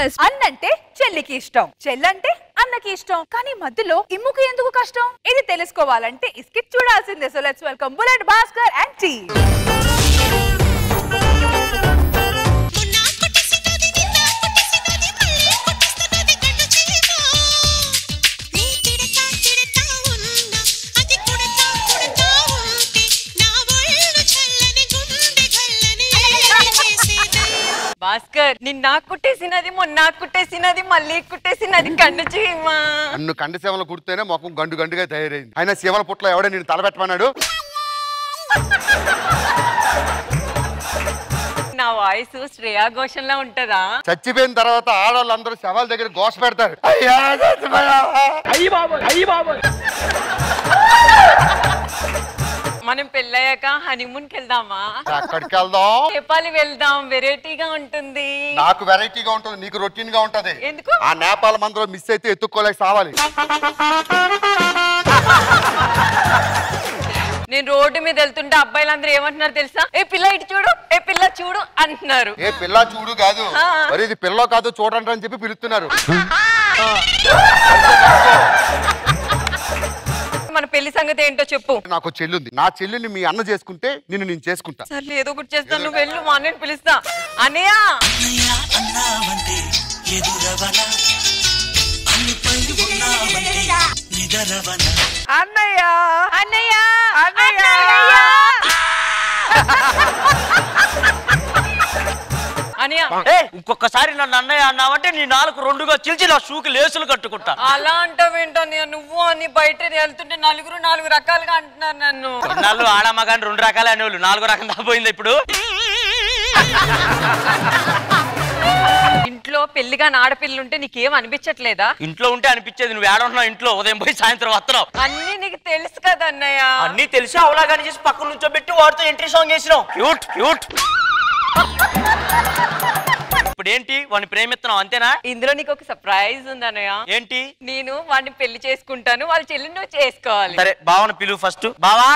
First. అన్నంటే చెల్లికి ఇష్టం, చెల్లంటే అన్నకి ఇష్టం, కానీ మధ్యలో ఇమ్ముకి ఎందుకు కష్టం? ఇది తెలుసుకోవాలంటే ఈ స్కిట్ చూడాల్సిందే. So let's welcome bullet Bhaskar and team. Bhaskar, నిన్న కుట్టేసినది, మొన్న కుట్టేసినది, మళ్ళీ కుట్టేసినది కన్ను చీమా. నన్ను కంటి సేవలు కుడితేనే మొఖం గండు గండుగా తయారైంది. అయినా సేవల పుట్లో ఎవడే నేను తలబెట్టమన్నాడు? నా వాయిస్ శ్రేయా ఘోషల్లా ఉంటదా? చచ్చిపోయిన తర్వాత ఆడవాళ్ళందరూ శవాల దగ్గర ఘోష పెడతారు. మనం పెళ్ళయ్యాక హనీమూన్ కి వెళ్దామా? అక్కడికి వెళ్దాం. నేపాల్ వెళ్దాం, వెరైటీగా ఉంటుంది. నాకు వెరైటీగా ఉంటుంది, నీకు రొటీన్ గా ఉంటది. ఎందుకు? ఆ నేపాల్ మందులో మిస్ అయితే ఎత్తుక్కోలేక సావాలి. నేను రోడ్డు మీద వెళ్తుంటే అబ్బాయిలందరూ ఏమంటున్నారు తెలుసా? ఏ పిల్ల ఇటు చూడు, ఏ పిల్ల చూడు అంటున్నారు. ఏ పిల్ల చూడు కాదు, మరి ఇది పిల్ల కాదు చూడండి అని చెప్పి పిలుస్తున్నారు. మన పెళ్లి సంగతి ఏంటో చెప్పు. నాకు చెల్లుంది, నా చెల్లిని మీ అన్న చేసుకుంటే నేను చేసుకుంటా. సర్లే, ఏదో ఒకటి చేస్తాను, నువ్వు వెళ్ళు. మా అన్నని పిలుస్తా. అన్నయ్య అన్నయ్య అన్నయ్య అన్నయ్య ఇంకొకసారి నన్ను అన్నయ్య అన్నావంటే నీ నాలుగు రెండుగా చిల్చి నా షూకి లేసులు కట్టుకుంటా. అలా అంటావేంటన్నయ్య? నువ్వు అని బయట వెళ్తుంటే నలుగురు నాలుగు రకాలుగా అంటున్నారు నన్ను. కొన్నాళ్ళు ఆడమ్మగాని రెండు రకాలే అనేవాళ్ళు, నాలుగో రకం దాపోయింది ఇప్పుడు. ఇంట్లో పెళ్లిగా ఆడపిల్లుంటే నీకేం అనిపించట్లేదా? ఇంట్లో ఉంటే అనిపించేది, నువ్వు ఏడున్నావు ఇంట్లో, ఉదయం పోయి సాయంత్రం వస్తున్నావు. అన్ని నీకు తెలుసు కదా అన్నయ్య. అన్ని తెలిసి అవలాగాని చేసి పక్కన నుంచోబెట్టి వాడితో ఎంట్రీ సాంగ్ చేసినావు. Cute cute. ఇప్పుడు ఏంటి, వాడిని ప్రేమిస్తున్నావు అంతేనా? ఇందులో నీకు ఒక సర్ప్రైజ్ ఉంది అన్నయ్య. ఏంటి? నేను వాడిని పెళ్లి చేసుకుంటాను, వాళ్ళ చెల్లిని నువ్వు చేసుకోవాలి. సరే, బావని పిలువు ఫస్ట్. బావా,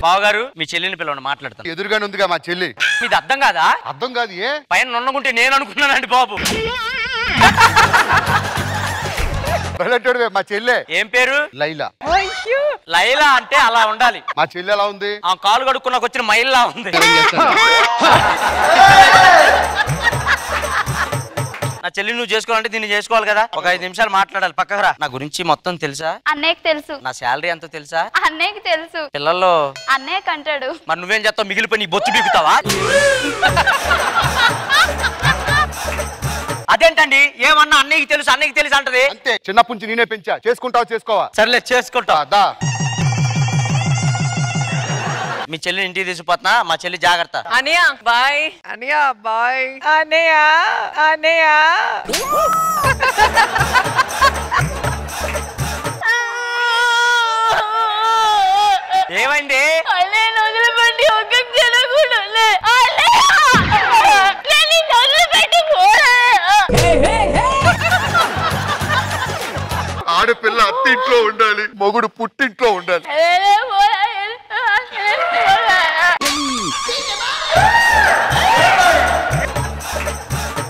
బావగారు మీ చెల్లిని పిలవండి, మాట్లాడతాను. ఎదురుగానే ఉందిగా మా చెల్లి. ఇది అర్థం కాదా? అర్థం కాదు. ఏ పైన నున్నగుంటే నేను అనుకున్నానండి బాబు. మా చెల్లె. ఏం పేరు? లైలా. లైలా అంటే అలా ఉండాలి. మా చెల్లి ఎలా ఉంది? ఆ కాలు కడుక్కున్నాకు వచ్చిన మైల్లా ఉంది. నా చెల్లి నువ్వు చేసుకోవాలంటే దీన్ని చేసుకోవాలి కదా. ఒక 5 నిమిషాలు మాట్లాడాలి. పక్కకు రా. నా గురించి మొత్తం తెలుసా? అన్నయ్యకి తెలుసు. నా శాలరీ ఎంతో తెలుసా? అన్నయ్యకి తెలుసు. పిల్లల్లో అన్నయ్య కంటాడు. మరి నువ్వేం చేస్తావు? మిగిలిపోయి నీ బొచ్చు బీగుతావా? అదేంటండి, ఏమన్నా అన్నయ్యకి తెలుసు అన్నయ్యకి తెలుసు అంటది. అంతే, చిన్నప్పటి నుంచి నేనే పెంచా. చేసుకుంటావా? చేసుకోవా? సర్లే చేసుకుంటా. దా. మీ చెల్లి ఇంటికి తీసుకుపోతున్నా. మా చెల్లి జాగ్రత్త. అన్నయ్య బాయ్. అన్నయ్య బాయ్. అన్నయ్య అన్నయ్య ఏమైంది? ఆడపిల్ల అత్తింట్లో ఉండాలి, మొగుడు పుట్టింట్లో ఉండాలి.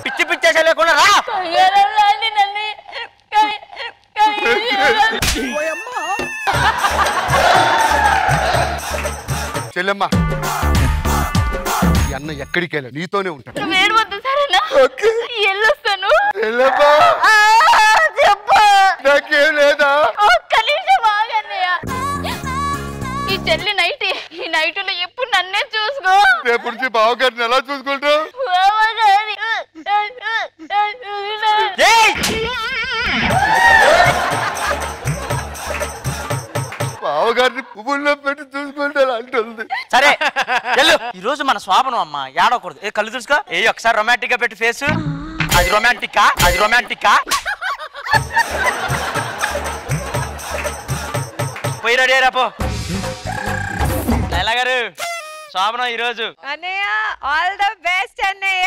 పిచ్చి పిచ్చేసే లేకుండా రా. చెల్లెమ్మ, ఈ అన్న ఎక్కడికి వెళ్ళా, నీతోనే ఉంటాను. నాకేం లేదా? ఈ చెల్లి నైట్, ఈ నైట్లో ఎప్పుడు నన్నే చూసుకో. రేపు నుంచి బావగారిని ఎలా చూసుకుంటావు? బావగారిని పువ్వుల్లో పెట్టి చూసుకుంటారు అంటుంది. సరే ఈ రోజు మన స్వాపనం అమ్మా, ఏడవకూడదు. ఏ కళ్ళు చూసుకో. ఏ ఒకసారి రొమాంటిక్ గా పెట్టి ఫేస్. అది రొమాంటిక్కా? అది రొమాంటిక్కా? పోయి రెడీ రాపో. లైలా గారు, శోభనం ఈరోజు. అన్నయ్య ఆల్ ద బెస్ట్ అన్నయ్య.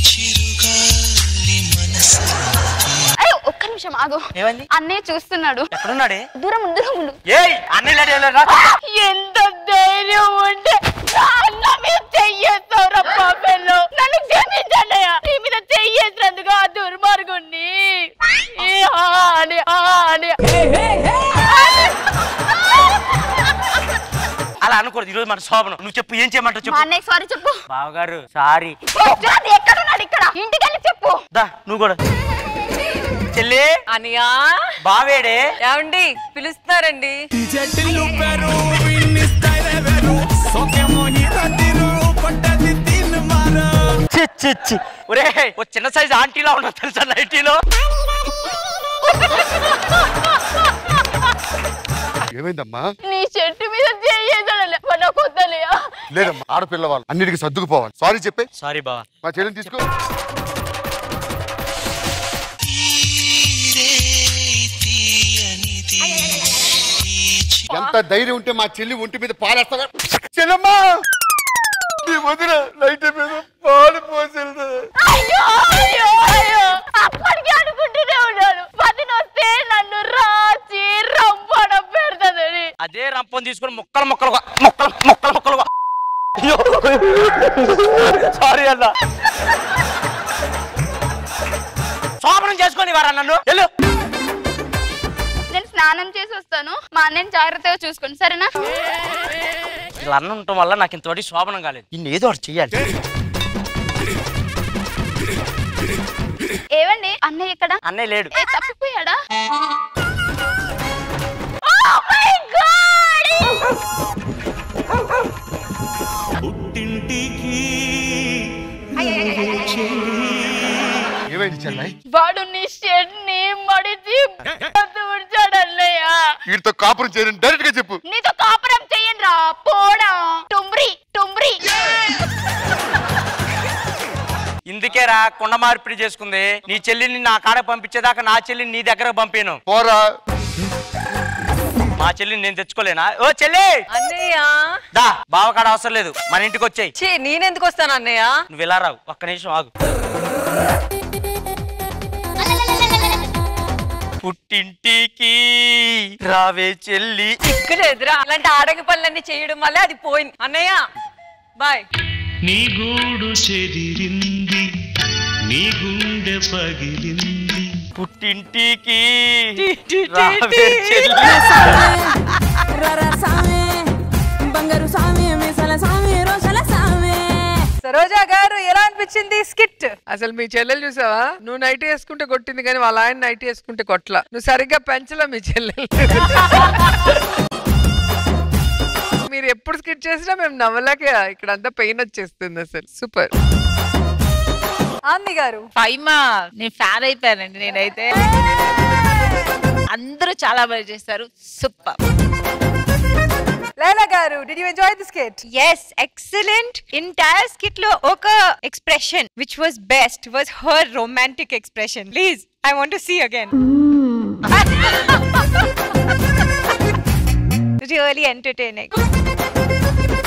చిరుగాలి మనసు ఆగు. ఏమైంది? అన్నయ్య చూస్తున్నాడు. ఎక్కడున్నాడే? దూరం ఉండు, దూరం ఉండు. ఏయ్ అన్నయ్య ఎంత ధైర్యం ఉంటే నా అన్న మీద చెయ్యేస్తావురా పాపల్లో. నన్ను క్షమించన్నయ్య. నీ మీద చెయ్యేసినందుకు ఆ దుర్మార్గుణ్ణి. అలా అనకూడదు. ఈరోజు మన శోభనం. నువ్వు చెప్పు, ఏం చేయమంటావు చెప్పు. అన్నయ్య సారీ చెప్పు. బావగారు సారీ. ఎక్కడున్నాడు? ఇక్కడ. ఇంటికి వెళ్ళి చెప్పు. దా నువ్వు కూడా. చెల్లి అనియా బావేడే? ఏమండి పిలుస్తున్నారండి. ఒరే ఓ చిన్న సైజు ఆంటీలా ఉన్నా తెలుసా నైటీలో. ఏమైందమ్మా? నీ చెట్టు మీద చెయ్యేసాడలే. నాకు వద్దలేయా. లేదమ్మా, ఆడపిల్ల వాళ్ళు అన్నిటికీ సర్దుకుపోవాలి. సారీ చెప్పే. సారీ బావా. మా చెల్లిని తీసుకో. ఎంత ధైర్యం ఉంటే మా చెల్లి ఒంటి మీద పాలేస్తా. చెల్లమ్మా నీ వదిన లైట్ మీద పాలు పోసేది. అప్పటికి అనుకుంటూనే ఉన్నాను పదిన వస్తే నన్ను రాచి రంపడం పెడతాదని. అదే రంపం తీసుకుని ముక్కలు ముక్కలుగా ముక్కలు ముక్కలు ముక్కలుగా. సారీ అన్న. శోభనం చేసుకొని వారా నన్ను. వెళ్ళు. నేను స్నానం చేసి వస్తాను. మా అన్నని జాగ్రత్తగా చూసుకోండి సరేనా? ఇలా అన్న ఉండటం వల్ల నాకు ఇంతవరకు శోభనం కాలేదు. ఇన్ని ఏదో ఒకటి చెయ్యాలి. ఏవండి అన్నయ్య ఎక్కడ? అన్నయ్య లేడు. తప్పిపోయాడా? Oh my God! ఏమైంది చెల్లై? వాడు నీ షెడ్ ని మడిచి తుడిచాడన్నయ్య. వీటితో కాపురం చేయని డైరెక్ట్ గా చెప్పు. నీతో కాపురం చెయ్యను రా పోడా టుంబ్రి టుంబ్రి. ఇందుకేరా కుండ మార్పిడి చేసుకుంది. నీ చెల్లిని నా కాడ పంపించేదాకా నా చెల్లిని నీ దగ్గర పంపాను. పోరా. మా చెల్లిని నేను తెచ్చుకోలేనా? ఓ చెల్లి అన్నయ్య దా బావ కాడ అవసరం లేదు, మన ఇంటికి వచ్చాయి. ఛీ నేనెందుకు వస్తాను అన్నయ్య? నువ్వు ఇలా రావు, ఒక్క నిమిషం ఆగు. పుట్టింటికి రావే చెల్లి. చిక్కులేదురా అలాంటి ఆడగి పనులన్నీ చేయడం వల్ల అది పోయింది. అన్నయ్య బాయ్. నీ గూడు చెదిరింది, నీ గుండె పగిలింది. పుట్టింటికి రావే చెల్లి. సరోజా గారు ఎలా అనిపించింది స్కిట్? అసలు మీ చెల్లెలు చూసావా? నువ్వు నైట్ వేసుకుంటే కొట్టింది కానీ వాళ్ళ ఆయన నైట్ వేసుకుంటే కొట్ల. నువ్వు సరిగ్గా పెంచలా మీ చెల్లెలు. మీరు ఎప్పుడు స్కిట్ చేసినా మేము నవ్వలేక ఇక్కడ అంతా పెయిన్ వచ్చేస్తుంది. అసలు సూపర్. ఆంది గారు పైమా నేను ఫ్యాన్ అయిపోయానండి. నేనైతే అందరూ చాలా బాగా చేస్తారు. సూపర్. లైలా గారు did you enjoy the skit? Yes, excellent. Entire skit lo oka expression which was best was her romantic expression. Please, I want to see again. Really entertaining.